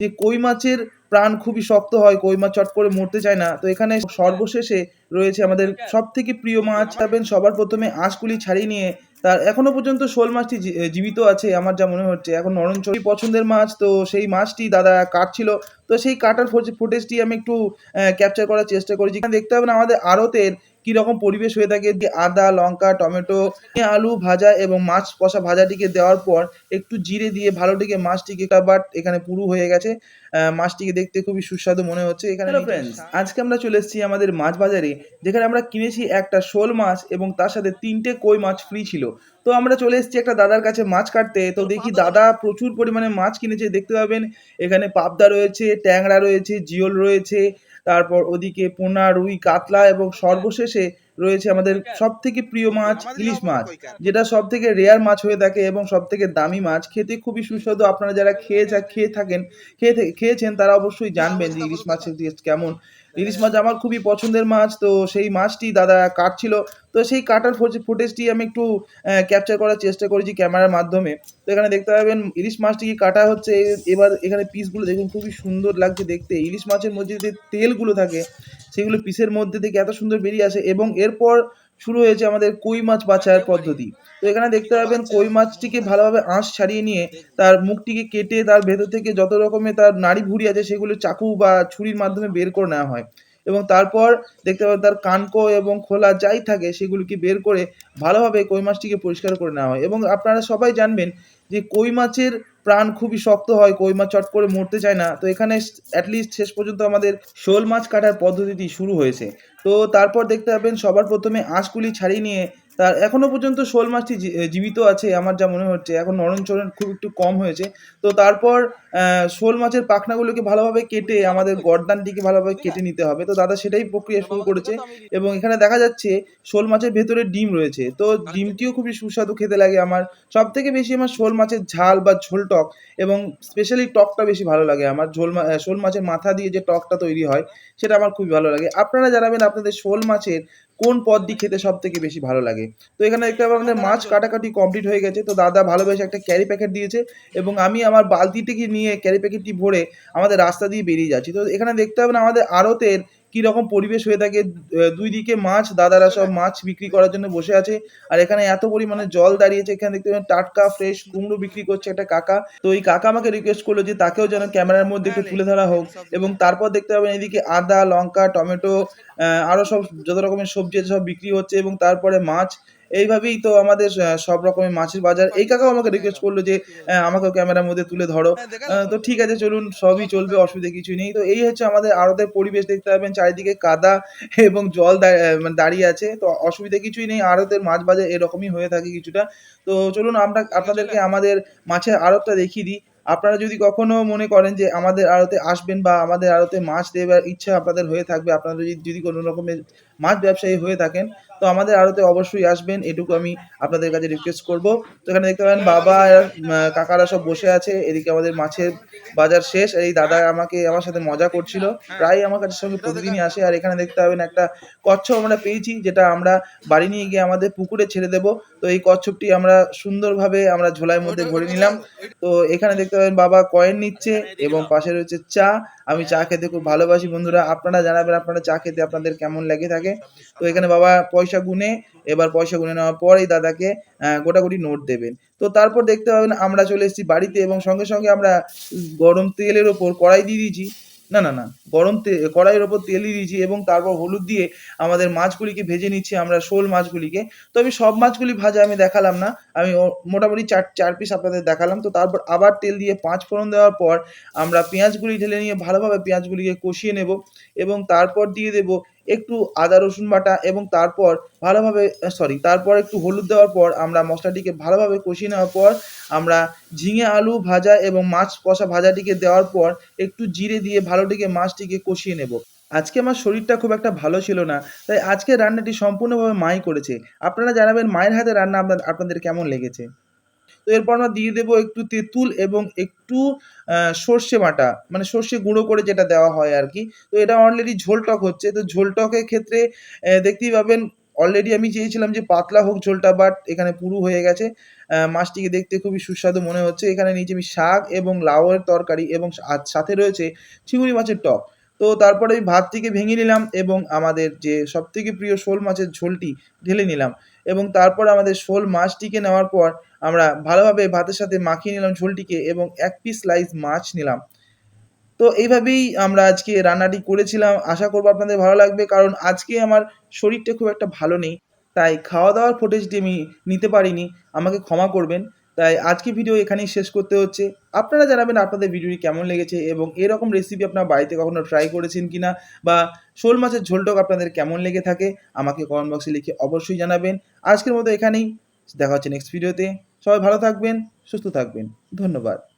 যে কই মাছের প্রাণ খুবই শক্ত হয়, কই মাছ চট করে মরতে চায় না। তো এখানে সর্বশেষে রয়েছে আমাদের সবথেকে প্রিয় মাছ। পাবেন সবার ১ম এ আঁশগুলি ছাড়িয়ে নিয়ে তার এখনো পর্যন্ত শোল মাছটি জীবিত আছে আমার যা মনে হচ্ছে। এখন নরম পছন্দের মাছ, তো সেই মাছটি দাদা কাটছিল। তো সেই কাটার ফুটেজটি আমি একটু ক্যাপচার করার চেষ্টা করেছি। এখানে দেখতে পাবেন আমাদের আড়তের কিরকম পরিবেশ হয়ে থাকে, যে আদা, লঙ্কা, টমেটো, আলু ভাজা এবং মাছ কষা ভাজাটিকে দেওয়ার পর একটু জিরে দিয়ে ভালোটিকে মাছটিকে বাট এখানে পুরু হয়ে গেছে। মাছটিকে দেখতে খুবই সুস্বাদু মনে হচ্ছে। এখানে হ্যালো ফ্রেন্ডস, আজকে আমরা চলে এসেছি আমাদের মাছ বাজারে, যেখানে আমরা কিনেছি একটা শোল মাছ এবং তার সাথে ৩ টে কই মাছ ফ্রি ছিল। তো আমরা চলে এসেছি একটা দাদার কাছে মাছ কাটতে। তো দেখি দাদা প্রচুর পরিমাণে মাছ কিনেছে। দেখতে পাবেন এখানে পাবদা রয়েছে, ট্যাংরা রয়েছে, জিওল রয়েছে, তারপর ওদিকে পোনা, রুই, কাতলা এবং সর্বশেষে রয়েছে আমাদের সবথেকে প্রিয় মাছ ইলিশ মাছ, যেটা সবথেকে রেয়ার মাছ হয়ে থাকে এবং সবথেকে দামি মাছ। খেতে খুবই সুস্বাদু। আপনারা যারা খেয়েছেন তারা অবশ্যই জানবেন যে ইলিশ মাছের টেস্ট কেমন। ইলিশ মাছ আমার খুবই পছন্দের মাছ। তো সেই মাছটি দাদা কাটছিল। তো সেই কাটার ফুটেজটি আমি একটু ক্যাপচার করার চেষ্টা করেছি ক্যামেরার মাধ্যমে। তো এখানে দেখতে পাবেন ইলিশ মাছটিকে কাটা হচ্ছে। এবার এখানে পিসগুলো দেখুন, খুবই সুন্দর লাগছে দেখতে। ইলিশ মাছের মধ্যে যে তেলগুলো থাকে সেগুলো পিসের মধ্যে থেকে এত সুন্দর বেরিয়ে আসে এবং এরপর শুরু হয়েছে আমাদের কই মাছ বাছার পদ্ধতি। তো এখানে দেখতে পাবেন কই মাছটিকে ভালোভাবে আঁশ ছাড়িয়ে নিয়ে তার মুখটিকে কেটে তার ভেতর থেকে যত রকমের তার নাড়ি ভুঁড়ি আছে সেগুলো চাকু বা ছুরির মাধ্যমে বের করে নেওয়া হয় এবং তারপর দেখতে পাবেন তার কানকো এবং খোলা যাই থাকে সেগুলিকে বের করে ভালোভাবে কই মাছটিকে পরিষ্কার করে নেওয়া হয়। এবং আপনারা সবাই জানবেন যে কই মাছের প্রাণ খুবই শক্ত হয়, কই মাছ চট করে মরতে চায় না। তো এখানে অ্যাটলিস্ট শেষ পর্যন্ত আমাদের শোল মাছ কাটার পদ্ধতিটি শুরু হয়েছে। তো তারপর দেখতে পাবেন সবার ১ম এ আঁশগুলি ছাড়িয়ে নিয়ে তার এখনো পর্যন্ত শোল মাছটি জীবিত আছে আমার যা মনে হচ্ছে। এখন নড়ন-চড়ন খুব একটু কম হয়েছে। তো তারপর শোল মাছের পাখনাগুলোকে ভালোভাবে কেটে আমাদের গর্দানটিকে ভালোভাবে কেটে নিতে হবে। তো দাদা সেটাই প্রক্রিয়া শুরু করেছে এবং এখানে দেখা যাচ্ছে শোল মাছের ভেতরে ডিম রয়েছে। তো ডিমটিও খুবই সুস্বাদু খেতে লাগে আমার। সবথেকে বেশি আমার শোল মাছের ঝাল বা ঝোল টক এবং স্পেশালি টকটা বেশি ভালো লাগে আমার। শোল মাছের মাথা দিয়ে যে টকটা তৈরি হয় সেটা আমার খুবই ভালো লাগে। আপনারা জানাবেন আপনাদের শোল মাছের কোন পদটি খেতে সবথেকে বেশি ভালো লাগে। তো এখানে দেখতে পাবেন আমাদের মাছ কাটাকাটি কমপ্লিট হয়ে গেছে। তো দাদা ভালোবেসে একটা ক্যারি প্যাকেট দিয়েছে এবং আমি আমার বালতিটিকে নিয়ে ক্যারি প্যাকেটটি ভরে আমাদের রাস্তা দিয়ে বেরিয়ে যাচ্ছি। তো এখানে দেখতে পাবেন আমাদের আড়তের কিরকম পরিবেশ হয়ে থাকে। ২ দিকে মাছ, দাদারা সব মাছ বিক্রি করার জন্য বসে আছে। আর এখানে এত পরিমাণে জল দাঁড়িয়েছে। এখানে দেখতে পাবেন টাটকা ফ্রেশ কুমড়ো বিক্রি করছে একটা কাকা। তো এই কাকা আমাকে রিকোয়েস্ট করলো যে তাকেও যেন ক্যামেরার মধ্যে একটু তুলে ধরা হোক এবং তারপর দেখতে পাবেন এদিকে আদা, লঙ্কা, টমেটো, আরো সব যত রকমের সবজি আছে সব বিক্রি হচ্ছে এবং তারপরে মাছ। এইভাবেই তো আমাদের সব রকমের মাছের বাজার। এই কাকাও আমাকে রিকোয়েস্ট করলো যে আমাকেও ক্যামেরার মধ্যে তুলে ধরো। তো ঠিক আছে চলুন, সবই চলবে, অসুবিধা কিছুই নেই। তো এই হচ্ছে আমাদের আড়তের পরিবেশ। দেখতে পাবেন চারিদিকে কাদা এবং জল মানে দাঁড়িয়ে আছে। তো অসুবিধা কিছুই নেই। আড়তের মাছ বাজার এরকমই হয়ে থাকে কিছুটা। তো চলুন আমরা আপনাদেরকে আমাদের মাছের আড়তটা দেখিয়ে দিই। আপনারা যদি কখনো মনে করেন যে আমাদের আড়তে আসবেন বা আমাদের আড়তে মাছ দেবার ইচ্ছা আপনাদের হয়ে থাকবে, আপনারা যদি কোনো রকমের মাছ ব্যবসায়ী হয়ে থাকেন, তো আমাদের আড়তে অবশ্যই আসবেন। এটুকু আমি আপনাদের কাছে রিকোয়েস্ট করব। তো এখানে দেখতে পাবেন বাবা, কাকারা সব বসে আছে। এদিকে আমাদের মাছের বাজার শেষ। এই দাদা আমার সাথে মজা করছিল। প্রায়ই আমার কাছে সঙ্গে প্রতিদিনই আসে। আর এখানে দেখতে পাবেন একটা কচ্ছপ আমরা পেয়েছি, যেটা আমরা বাড়ি নিয়ে গিয়ে আমাদের পুকুরে ছেড়ে দেব। তো এই কচ্ছপটি আমরা সুন্দরভাবে আমরা ঝোলার মধ্যে ভরে নিলাম। তো এখানে দেখতে পাবেন বাবা কয়েন নিচ্ছে এবং পাশে রয়েছে চা। আমি চা খেতে খুব ভালোবাসি বন্ধুরা। আপনারা জানাবেন আপনারা চা খেতে আপনাদের কেমন লেগে থাকে। তো এখানে বাবা পয়সা গুনে, এবার পয়সা গুনে নেওয়ার পর এই দাদাকে গোটাগুটি নোট দেবেন। তো তারপর দেখতে পাবেন আমরা চলে এসেছি বাড়িতে এবং সঙ্গে আমরা গরম তেলের ওপর কড়াই দিয়ে দিয়েছি। না, কড়াইয়ের ওপর তেল দিয়ে দিয়েছি এবং তারপর হলুদ দিয়ে আমাদের মাছগুলিকে ভেজে নিচ্ছি আমরা, শোল মাছগুলিকে। তো আমি সব মাছগুলি ভাজা আমি দেখালাম না। আমি মোটামুটি ৪ পিস আপনাদের দেখালাম। তো তারপর আবার তেল দিয়ে ৫ ফোড়ন দেওয়ার পর আমরা পেঁয়াজগুলি ঢেলে নিয়ে ভালোভাবে পেঁয়াজগুলিকে কষিয়ে নেব এবং তারপর দিয়ে দেব একটু আদা রসুন বাটা এবং তারপর তারপর একটু হলুদ দেওয়ার পর আমরা মশলাটিকে ভালোভাবে কষিয়ে নেওয়ার পর আমরা ঝিঙে আলু ভাজা এবং মাছ কষা ভাজাটিকে দেওয়ার পর একটু জিরে দিয়ে ভালোটিকে মাছটিকে কষিয়ে নেব। আজকে আমার শরীরটা খুব একটা ভালো ছিল না। তাই আজকের রান্নাটি সম্পূর্ণভাবে মাই করেছে। আপনারা জানাবেন মায়ের হাতের রান্না আপনাদের কেমন লেগেছে? তো এরপর আমরা দিয়ে দেবো একটু তেঁতুল এবং একটু সর্ষে বাটা, মানে সর্ষে গুঁড়ো করে যেটা দেওয়া হয় আরকি। তো এটা অলরেডি ঝোল টক হচ্ছে। তো ঝোল টকের ক্ষেত্রে দেখতেই পাবেন অলরেডি আমি চেয়েছিলাম যে পাতলা হোক ঝোলটা, বাট এখানে পুরু হয়ে গেছে। মাছটিকে দেখতে খুবই সুস্বাদু মনে হচ্ছে। এখানে নিয়েছি আমি শাক এবং লাউয়ের তরকারি এবং সাথে রয়েছে চিংড়ি মাছের টক। তো তারপরে আমি ভাতটিকে ভেঙে নিলাম এবং আমাদের যে সবথেকে প্রিয় শোল মাছের ঝোলটি ঢেলে নিলাম এবং তারপর আমাদের শোল মাছটিকে নেওয়ার পর আমরা ভালোভাবে ভাতের সাথে মাখিয়ে নিলাম ঝোলটিকে এবং ১ পিস স্লাইস মাছ নিলাম। তো এইভাবেই আমরা আজকে রান্নাটি করেছিলাম। আশা করব আপনাদের ভালো লাগবে। কারণ আজকে আমার শরীরটা খুব একটা ভালো নেই। তাই খাওয়া-দাওয়ার ফুটেজটি আমি নিতে পারিনি। আমাকে ক্ষমা করবেন। তাই আজকের ভিডিও এখানেই শেষ করতে হচ্ছে। আপনারা জানাবেন আপনাদের ভিডিওটি কেমন লেগেছে এবং এরকম রেসিপি আপনারা বাড়িতে কখনো ট্রাই করেছেন কিনা, বা শোল মাছের ঝোলটাও আপনাদের কেমন লেগে থাকে আমাকে কমেন্ট বক্সে লিখে অবশ্যই জানাবেন। আজকের মতো এখানেই। দেখা হচ্ছে নেক্সট ভিডিওতে। সবাই ভালো থাকবেন, সুস্থ থাকবেন। ধন্যবাদ।